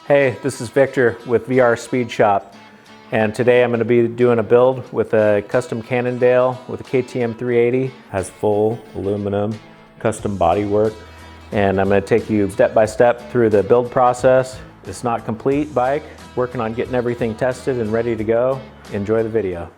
Hey, this is Victor with VR Speed Shop, and today I'm going to be doing a build with a custom Cannondale with a KTM 380. Has full aluminum custom bodywork, and I'm going to take you step by step through the build process. It's not complete bike, working on getting everything tested and ready to go. Enjoy the video.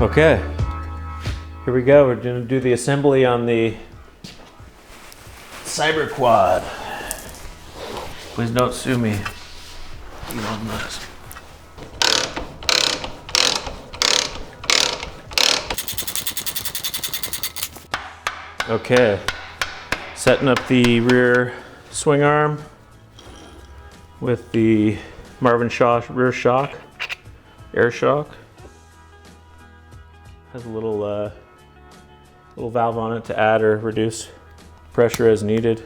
Okay, here we go. We're going to do the assembly on the ATV Quad. Please don't sue me, Elon Musk. Okay, setting up the rear swing arm with the Marvin Shaw rear shock, air shock. Has a little valve on it to add or reduce pressure as needed.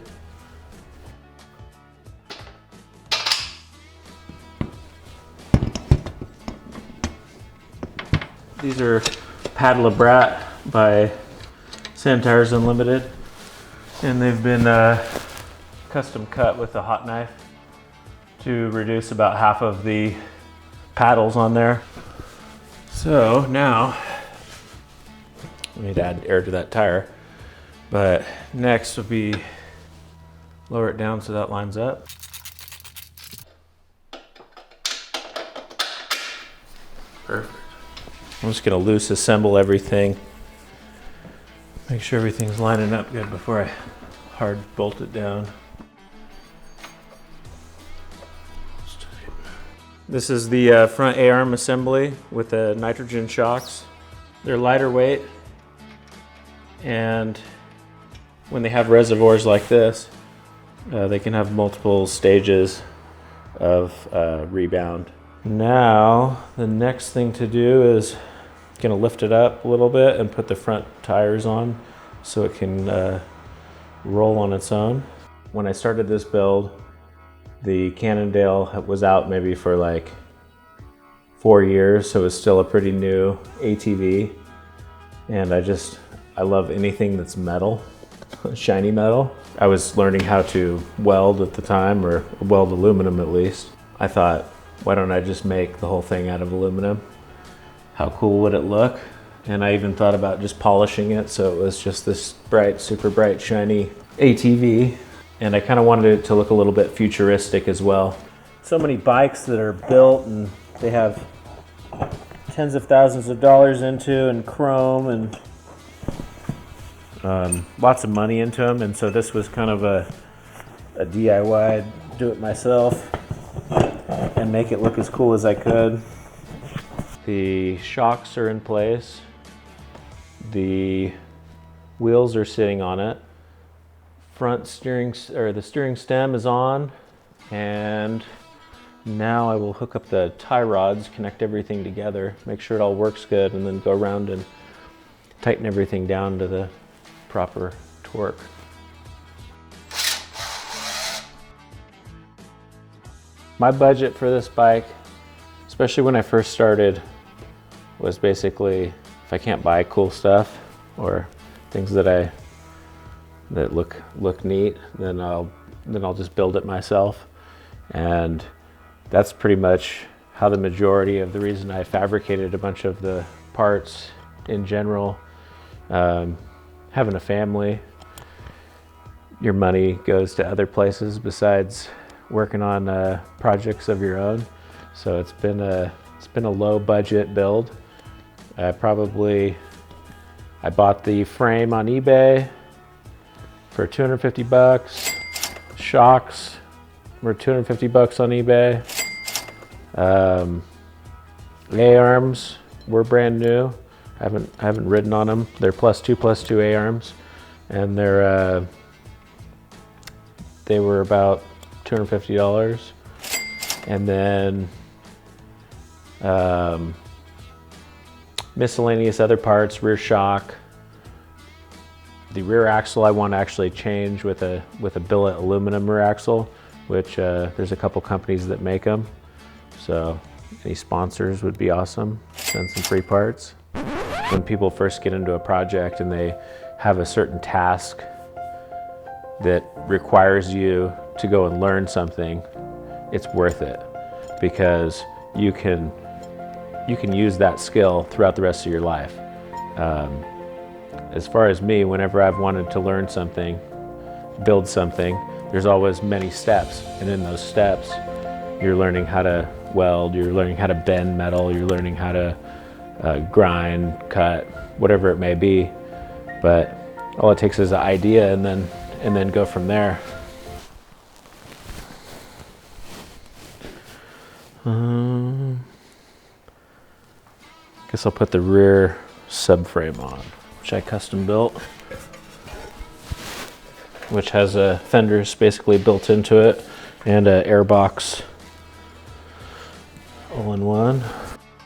These are Paddle a Brat by Sand Tires Unlimited, and they've been custom cut with a hot knife to reduce about half of the paddles on there. So now we need to add air to that tire, but next will be lower it down so that lines up. Perfect. I'm just gonna loose assemble everything. Make sure everything's lining up good before I hard bolt it down. This is the front A-arm assembly with the nitrogen shocks. They're lighter weight, and when they have reservoirs like this, they can have multiple stages of rebound. Now, the next thing to do is gonna lift it up a little bit and put the front tires on so it can roll on its own. When I started this build, the Cannondale was out maybe for like 4 years, so it's still a pretty new ATV. And I love anything that's metal, shiny metal. I was learning how to weld at the time, or weld aluminum at least. I thought, why don't I just make the whole thing out of aluminum? How cool would it look? And I even thought about just polishing it so it was just this bright, super bright, shiny ATV. And I kind of wanted it to look a little bit futuristic as well. So many bikes that are built and they have tens of thousands of dollars into, and chrome, and lots of money into them, and so this was kind of a DIY, do it myself and make it look as cool as I could. The shocks are in place, the wheels are sitting on it, front steering, or the steering stem is on, and now I will hook up the tie rods, connect everything together, make sure it all works good, and then go around and tighten everything down to the proper torque. My budget for this bike, especially when I first started, was basically, if I can't buy cool stuff or things that look neat, then I'll just build it myself. And that's pretty much how the majority of the reason I fabricated a bunch of the parts in general. Having a family, your money goes to other places besides working on projects of your own. So it's been a low budget build. I bought the frame on eBay for 250 bucks. Shocks were 250 bucks on eBay. A-arms were brand new. I haven't ridden on them. They're +2 A-arms, and they were about $250. And then miscellaneous other parts, rear shock. The rear axle I want to actually change with a billet aluminum rear axle, which there's a couple companies that make them. So any sponsors would be awesome. Send some free parts. When people first get into a project and they have a certain task that requires you to go and learn something, it's worth it, because you can use that skill throughout the rest of your life. As far as me, whenever I've wanted to learn something, build something, there's always many steps. And in those steps, you're learning how to weld, you're learning how to bend metal, you're learning how to grind, cut, whatever it may be. But all it takes is an idea, and then go from there. Guess I'll put the rear subframe on, which I custom built, which has fenders basically built into it and an air box all in one.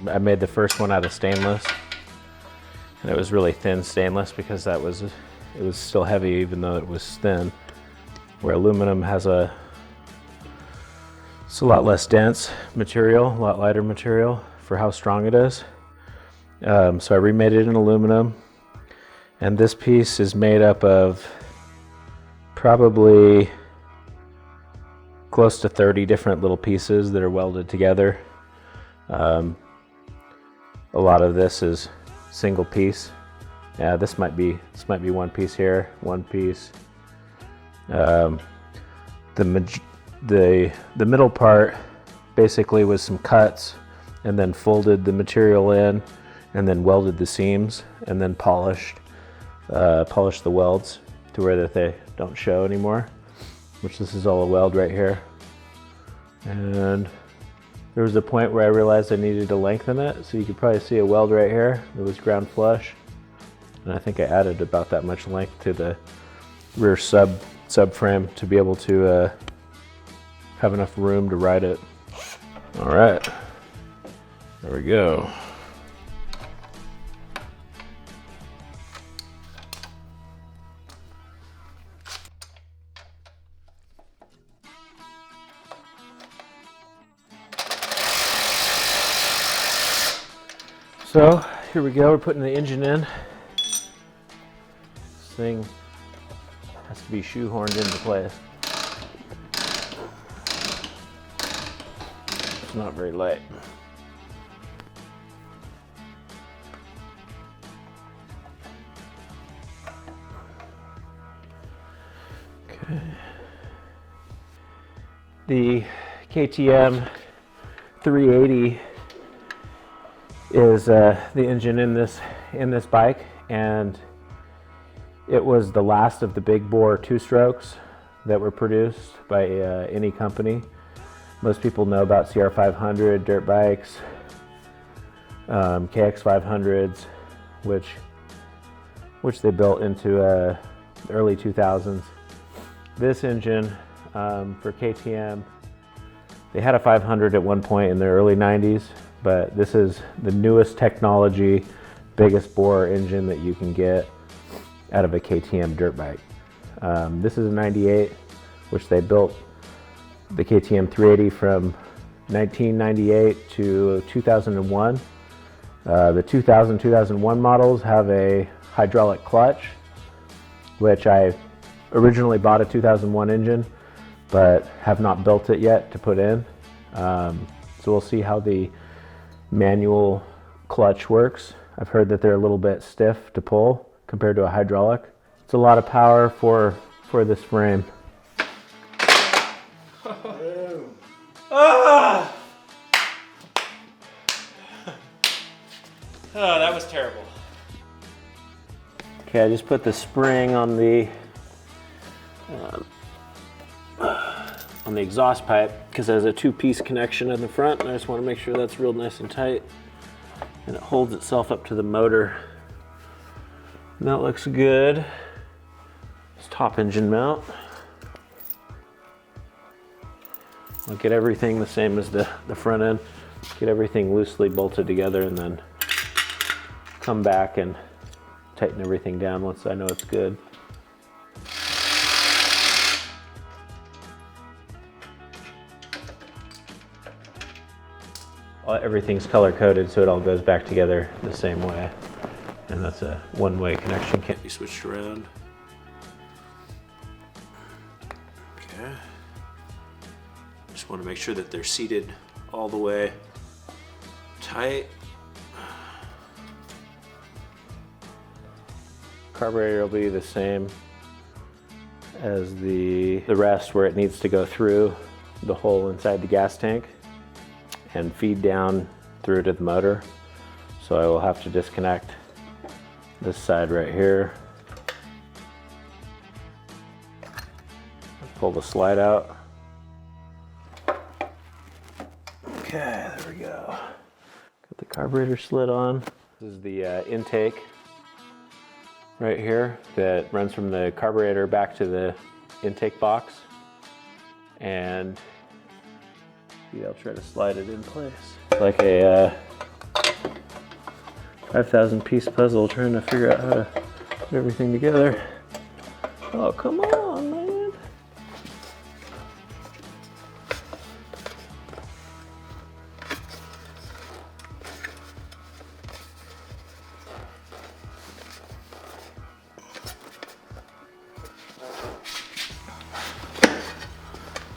I made the first one out of stainless, and it was really thin stainless because it was still heavy even though it was thin, where aluminum has it's a lot less dense material, a lot lighter material for how strong it is. So I remade it in aluminum, and this piece is made up of probably close to 30 different little pieces that are welded together. A lot of this is single piece. Yeah, this might be one piece here, one piece. The middle part basically was some cuts, and then folded the material in, and then welded the seams, and then polished the welds to where that they don't show anymore, which this is all a weld right here. And there was a point where I realized I needed to lengthen it, so you could probably see a weld right here that was ground flush, and I think I added about that much length to the rear subframe to be able to have enough room to ride it. All right, there we go. So here we go, we're putting the engine in. This thing has to be shoehorned into place. It's not very light. Okay. The KTM 380 is the engine in this bike, and it was the last of the big bore two-strokes that were produced by any company. Most people know about CR500 dirt bikes, KX500s, which they built into the early 2000s. This engine for KTM, they had a 500 at one point in the early 90s, but this is the newest technology, biggest bore engine that you can get out of a KTM dirt bike. This is a 98, which they built the KTM 380 from 1998 to 2001. The 2001 models have a hydraulic clutch, which I originally bought a 2001 engine, but have not built it yet to put in. So we'll see how the manual clutch works. I've heard that they're a little bit stiff to pull compared to a hydraulic. It's a lot of power for this frame. Oh, that was terrible. Okay, I just put the spring on the exhaust pipe because it has a two-piece connection in the front, and I just want to make sure that's real nice and tight, and it holds itself up to the motor. And that looks good. It's top engine mount. I'll get everything the same as the front end. Get everything loosely bolted together and then come back and tighten everything down once I know it's good. Everything's color coded so it all goes back together the same way. And that's a one-way connection, can't be switched around. Okay. Just want to make sure that they're seated all the way tight. Carburetor will be the same as the rest, where it needs to go through the hole inside the gas tank and feed down through to the motor. So I will have to disconnect this side right here. Pull the slide out. Okay, there we go. Got the carburetor slid on. This is the intake right here that runs from the carburetor back to the intake box. And I'll try to slide it in place. Like a 5,000 piece puzzle trying to figure out how to put everything together. Oh, come on, man.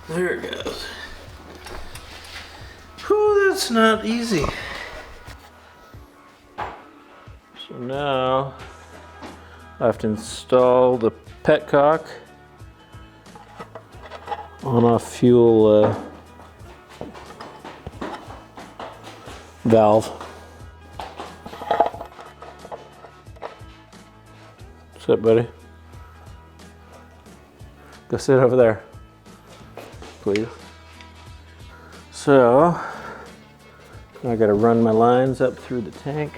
There it goes. Whew, that's not easy. So now I have to install the petcock, on-off fuel valve. What's up, buddy? Go sit over there, please. So I got to run my lines up through the tank.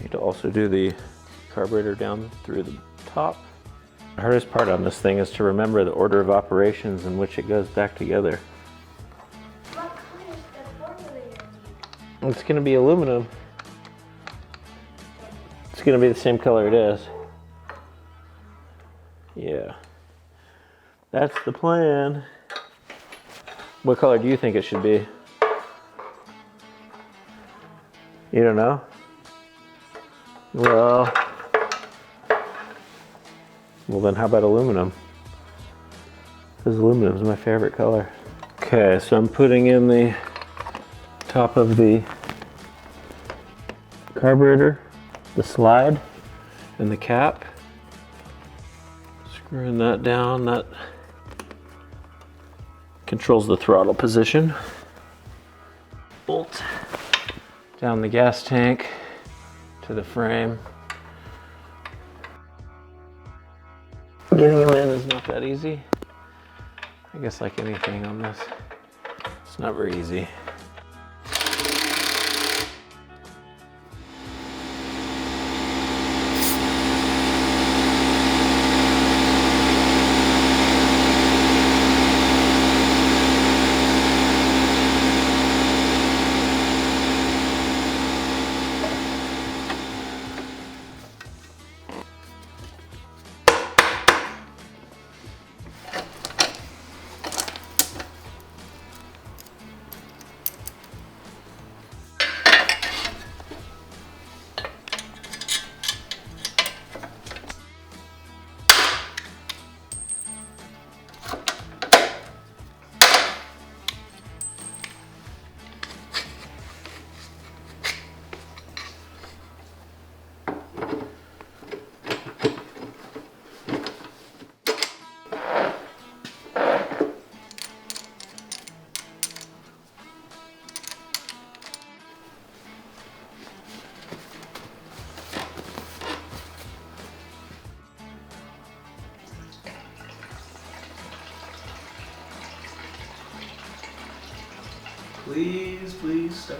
Need to also do the carburetor down through the top. The hardest part on this thing is to remember the order of operations in which it goes back together. What color is the carburetor? It's going to be aluminum. It's going to be the same color it is. Yeah. That's the plan. What color do you think it should be? You don't know? Well then how about aluminum? Because aluminum is my favorite color. Okay, so I'm putting in the top of the carburetor, the slide, and the cap. Screwing that down, that controls the throttle position. Bolt down the gas tank to the frame. Getting them in is not that easy. I guess like anything on this, it's not very easy. Please start.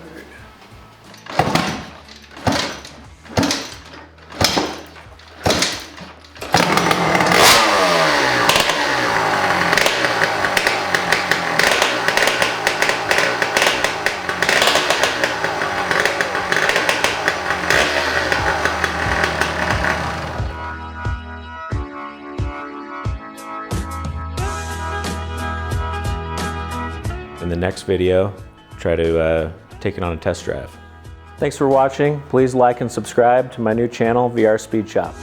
in the next video, try to take it on a test drive. Thanks for watching. Please like and subscribe to my new channel, VR Speed Shop.